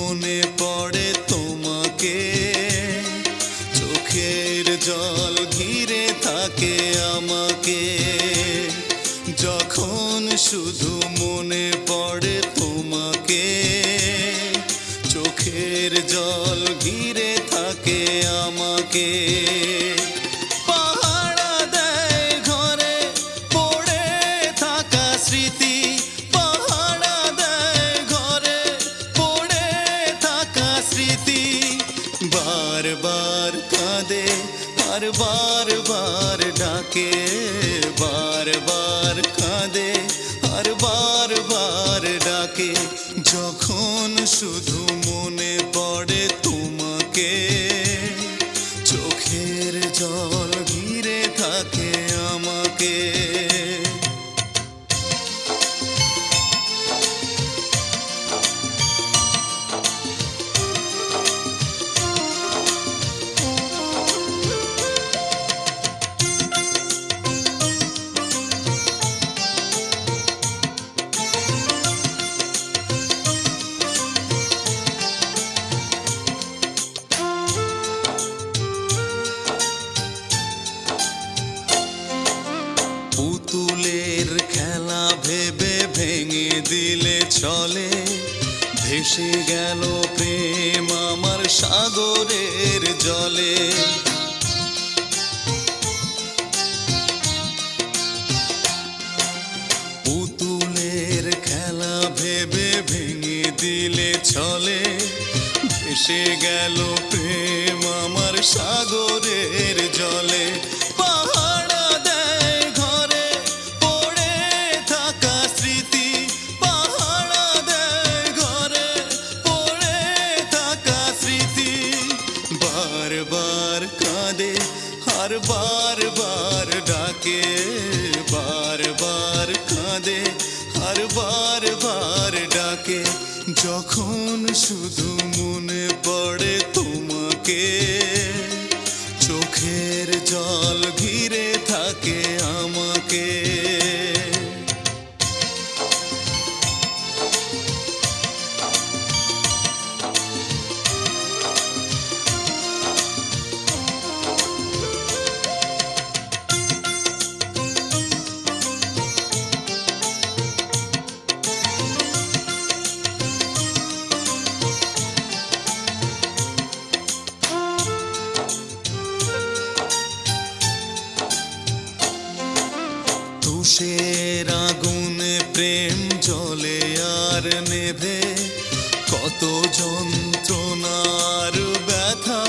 মনে পড়ে তোমাকে, চোখের জল ঘিরে থাকে আমাকে। যখন শুধু মনে পড়ে তোমাকে, চোখের জল ঘিরে থাকে আমাকে। পাহারা দেয় ঘরে পড়ে থাকা স্মৃতি, পাহারা দেয় ঘরে পড়ে থাকা স্মৃতি। বারবার কাঁদে আর বারবার ডাকে, বারবার কাঁদে আর বারবার ডাকে। যখন শুধু মনে পড়ে তোমাকে, চোখের জল ঘিরে থাকে আমাকে। পুতুলের খেলা ভেবে ভেঙে দিলে চলে, ভেসে গেল প্রেম আমার সাগরের জলে। পুতুলের খেলা ভেবে ভেঙে দিলে চলে, ভেসে গেল প্রেম আমার সাগরের জলে। পাহারা দেয় ঘরে পড়ে থাকা স্মৃতি, পাহারা দেয় ঘরে পড়ে থাকা স্মৃতি। বারবার কাঁদে আর বারবার ডাকে, বারবার কাঁদে আর বারবার ডাকে। যখন শুধু মনে পড়ে তোমাকে, চোখের জল ঘিরে থাকে আমাকে। তুষের আগুনে প্রেম জ্বলে আর নেভে, কত যন্ত্রণার ব্যথা